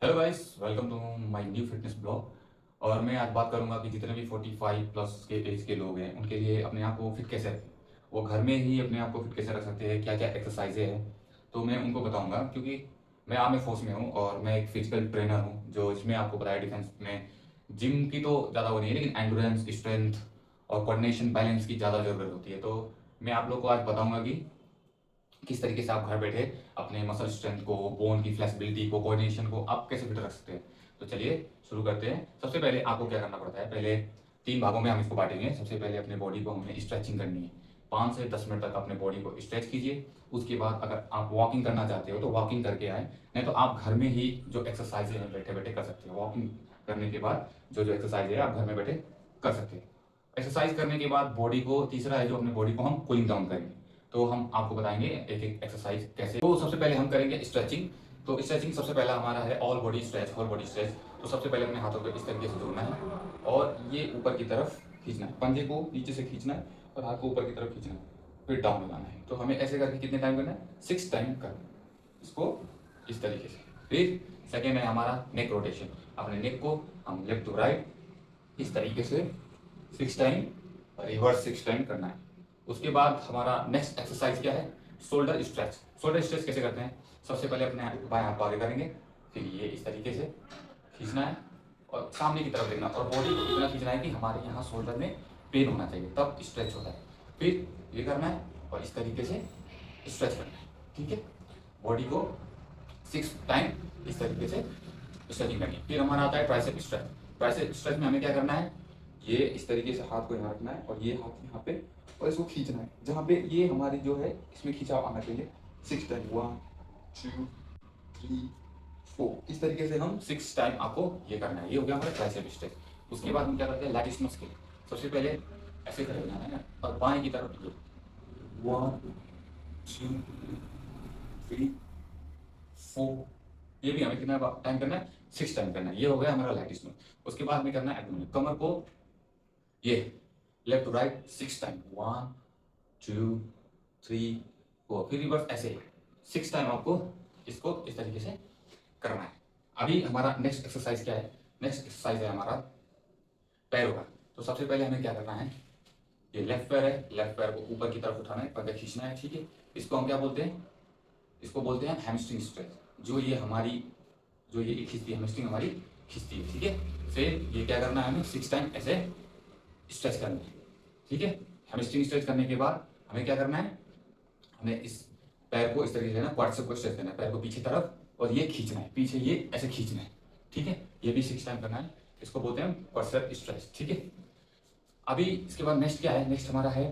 Hello guys, welcome to my new fitness blog. और मैं आज बात करूंगा कि जितने भी 45 प्लस के एज के लोग हैं उनके लिए अपने आप को फिट कैसे रखें। वो घर में ही अपने आप को फिट कैसे रख सकते हैं, क्या क्या एक्सरसाइजें हैं, तो मैं उनको बताऊंगा। क्योंकि मैं आर्मी फोर्स में हूँ और मैं एक फिजिकल ट्रेनर हूँ, जो इसमें आपको पता है डिफेंस में जिम की तो ज़्यादा वो नहीं है, लेकिन एंडोरेंस, स्ट्रेंथ और कोऑर्डिनेशन, बैलेंस की ज़्यादा ज़रूरत होती है। तो मैं आप लोग को आज बताऊंगा कि किस तरीके से आप घर बैठे अपने मसल स्ट्रेंथ को, बोन की फ्लेक्सिबिलिटी को, कोऑर्डिनेशन को आप कैसे फिट रख सकते हैं। तो चलिए शुरू करते हैं। सबसे पहले आपको क्या करना पड़ता है, पहले 3 भागों में हम इसको बांटेंगे। सबसे पहले अपने बॉडी को हमें स्ट्रेचिंग करनी है। 5 से 10 मिनट तक अपने बॉडी को स्ट्रेच कीजिए। उसके बाद अगर आप वॉकिंग करना चाहते हो तो वॉकिंग करके आए, नहीं तो आप घर में ही जो एक्सरसाइजें हैं बैठे बैठे कर सकते हो। वॉकिंग करने के बाद जो जो एक्सरसाइज है आप घर में बैठे कर सकते हैं। एक्सरसाइज करने के बाद बॉडी को, तीसरा है जो अपने बॉडी को हम कूलिंग डाउन करेंगे। तो हम आपको बताएंगे एक एक एक्सरसाइज कैसे। तो सबसे पहले हम करेंगे स्ट्रेचिंग। तो स्ट्रेचिंग सबसे पहला हमारा है all body stretch, whole body stretch. तो सबसे पहले अपने हाथों को इस तरीके से जोड़ना है और ये ऊपर की तरफ खींचना है, पंजे को नीचे से खींचना है और हाथ को ऊपर की तरफ खींचना है, फिर डाउन लगाना है। तो हमें ऐसे करके कितने टाइम करना है, 6 टाइम करना है इसको, इस तरीके से। फिर सेकेंड है हमारा नेक रोटेशन। अपने नेक को हम लेफ्ट टू राइट इस तरीके से 6 टाइम, रिवर्स 6 टाइम करना है। उसके बाद हमारा नेक्स्ट एक्सरसाइज क्या है, शोल्डर स्ट्रेच। शोल्डर स्ट्रेच कैसे करते हैं, सबसे पहले अपने बाएं हाथ को आगे करेंगे, फिर ये इस तरीके से खींचना है और सामने की तरफ देखना और बॉडी को इतना खींचना है कि हमारे यहाँ शोल्डर में पेन होना चाहिए, तब स्ट्रेच होता है। फिर ये करना है और इस तरीके से स्ट्रेच करना है। ठीक है, बॉडी को 6 टाइम इस तरीके से स्ट्रेचिंग करनी है। फिर हमारा आता है ट्राइसेप स्ट्रेच। ट्राइसेप स्ट्रेच में हमें क्या करना है, ये इस तरीके से हाथ को यहाँ रखना है और ये हाथ यहाँ पे और इसको खींचना है, जहाँ पे ये हमारी जो है इसमें खिंचाव आना चाहिए। 6 टाइम, 1 2 3 4, इस तरीके से हम 6 टाइम आपको ये करना है। ये हो गया हमारा ट्राइसेप स्ट्रेच। उसके बाद हम क्या करते हैं, लैटिस के सबसे पहले ऐसे खड़े हो जाना है ना, और बाएं की तरफ ये 1 2 3 4, ये भी हमें कितना टाइम करना है, 6 टाइम करना है। ये हो गया हमारा लैटिस में। उसके बाद हमें करना है एब्डोमेन, कमर को ये लेफ्ट टू राइट 6 टाइम, 1 2 3 4, फिर रिवर्स ऐसे 6 टाइम आपको इसको इस तरीके से करना है। अभी हमारा नेक्स्ट एक्सरसाइज क्या है, नेक्स्ट एक्सरसाइज है हमारा पैरों का। तो सबसे पहले हमें क्या करना है, ये लेफ्ट पैर है, लेफ्ट पैर को ऊपर की तरफ उठाना है, पंजा खींचना है। ठीक है, इसको हम क्या बोलते हैं, इसको बोलते हैं हैमस्ट्रिंग स्ट्रेच। जो ये हमारी, जो ये खींचती है हैमस्ट्रिंग हमारी खींचती है। ठीक है, फिर ये क्या करना है, हमें 6 टाइम ऐसे स्ट्रेच करना है। ठीक है, हैमस्ट्रिंग स्ट्रेच करने के बाद हमें क्या करना है, हमें इस पैर को इस तरीके से ना क्वाड्रिसेप को स्ट्रेच करना है, पैर को पीछे तरफ और ये खींचना है, पीछे ये ऐसे खींचना है। ठीक है, ये भी 6 टाइम करना है, इसको बोलते हैं क्वाड्रिसेप स्ट्रेच। ठीक है, अभी इसके बाद नेक्स्ट क्या है, नेक्स्ट हमारा है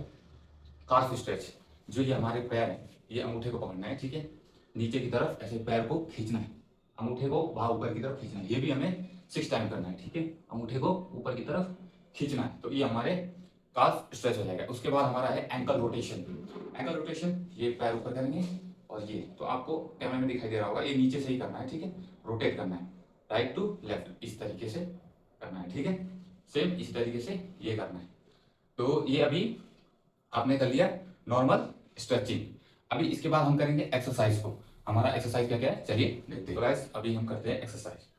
काफ स्ट्रेच। जो ये हमारे पैर है, ये अंगूठे को पकड़ना है। ठीक है, नीचे की तरफ ऐसे पैर को खींचना है, अंगूठे को वहां ऊपर की तरफ खींचना है। ये भी हमें 6 टाइम करना है। ठीक है, अंगूठे को ऊपर की तरफ खींचना है, तो ये हमारे काफ स्ट्रेच हो जाएगा। उसके बाद हमारा है एंकल रोटेशन। एंकल रोटेशन, ये पैर ऊपर करेंगे और ये तो आपको कैमरे में दिखाई दे रहा होगा, ये नीचे से ही करना है। ठीक है, रोटेट करना है राइट टू लेफ्ट, इस तरीके से करना है। ठीक है, सेम इसी तरीके से ये करना है। तो ये अभी आपने कर लिया नॉर्मल स्ट्रेचिंग। अभी इसके बाद हम करेंगे एक्सरसाइज को। हमारा एक्सरसाइज क्या क्या है, चलिए देखते हैं। तो गाइस अभी हम करते हैं एक्सरसाइज।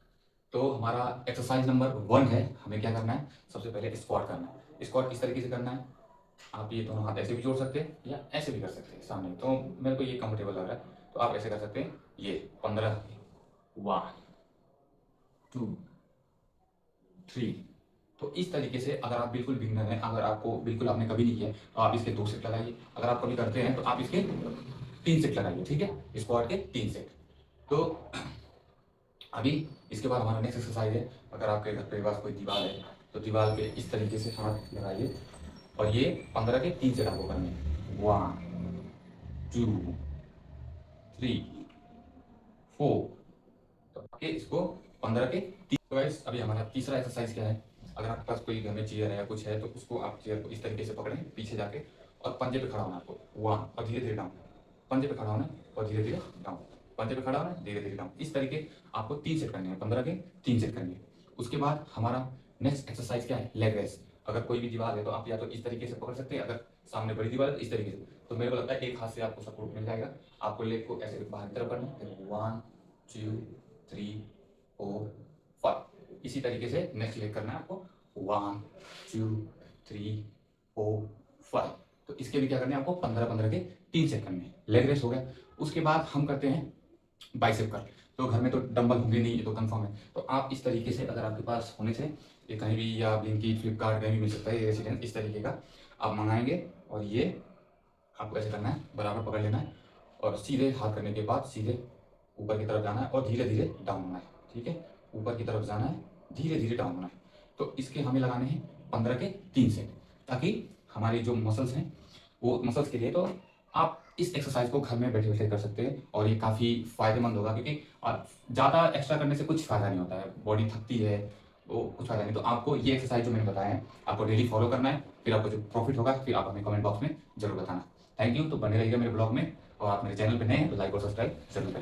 तो हमारा एक्सरसाइज नंबर 1 है, हमें क्या करना है, सबसे पहले स्क्वाट करना है। स्क्वाट किस तरीके से करना है, आप ये दोनों हाथ ऐसे भी जोड़ सकते हैं या ऐसे भी कर सकते हैं सामने, तो मेरे को ये कंफर्टेबल लग रहा है, तो आप ऐसे कर सकते हैं। ये 15, 1 2 3। तो इस तरीके से अगर आप बिल्कुल बिगिनर हैं, अगर आपको बिल्कुल आपने कभी नहीं किया तो आप इसके 2 सेट लगाइए। अगर आप कभी करते हैं तो आप इसके 3 सेट लगाइए। ठीक है, स्क्वाट के 3 सेट। तो अभी इसके बाद हमारा नेक्स्ट एक्सरसाइज है, अगर आपके घर के पास कोई दीवार है तो दीवार पे इस तरीके से हाथ लगाइए और ये 15 के 3 सेट आपको करने हैं। 1 2 3 4। तो आपके इसको 15 के 3। तो गाइस अभी हमारा तीसरा एक्सरसाइज क्या है, अगर आपके पास कोई घर में चेयर है या कुछ है तो उसको आप चेयर को इस तरीके से पकड़ें पीछे जाके और पंजे पे खड़ा होना है आपको। 1 और धीरे धीरे डाउन, पंजे पे खड़ा होना है और धीरे धीरे डाउन, पंजे पे खड़ा होना है, धीरे धीरे डाउन। इस तरीके आपको 3 सेट करने हैं, 15 के 3 सेट करने हैं। उसके बाद हमारा नेक्स्ट एक्सरसाइज क्या है, लेग रेस। अगर कोई भी दीवार है तो आप या तो इस तरीके से पकड़ सकते हैं, अगर सामने बड़ी दीवार है तो इस तरीके से। तो मेरे को लगता है एक हाथ से आपको सपोर्ट मिल जाएगा। आपको लेग को ऐसे बाहर की तरफ करना है, 1 2 3 4 5। इसी तरीके से नेक्स्ट लेग करना है आपको 1 2 3 4 5। तो इसके भी क्या करना है आपको 15-15 के 3 सेट करने हैं। लेग रेस हो गया। उसके बाद हम करते हैं बाइसेप कर्ल। तो घर में तो डंबल होंगे नहीं, ये तो कंफर्म है। तो आप इस तरीके से अगर आपके पास होने से ये कहीं भी या ब्लिंकिट फ्लिपकार्ट कहीं भी मिल सकता है ये रेसिडेंस इस तरीके का आप मंगाएंगे और ये आपको ऐसे करना है, बराबर पकड़ लेना है और सीधे हाथ करने के बाद सीधे ऊपर की तरफ जाना है और धीरे धीरे डाउन होना है। ठीक है, ऊपर की तरफ जाना है, धीरे धीरे डाउन होना है। तो इसके हमें लगाने हैं 15 के 3 सेट, ताकि हमारी जो मसल्स हैं वो मसल्स के लिए तो आप इस एक्सरसाइज को घर में बैठे बैठे कर सकते हैं और ये काफ़ी फायदेमंद होगा, क्योंकि ज़्यादा एक्स्ट्रा करने से कुछ फ़ायदा नहीं होता है, बॉडी थकती है, वो कुछ फायदा नहीं। तो आपको ये एक्सरसाइज जो मैंने बताया है आपको डेली फॉलो करना है, फिर आपको जो प्रॉफिट होगा फिर आप हमें कमेंट बॉक्स में जरूर बताना। Thank you. तो बने रहिएगा मेरे ब्लॉग में और आप मेरे चैनल पे नए हैं तो लाइक और सब्सक्राइब जरूर करें।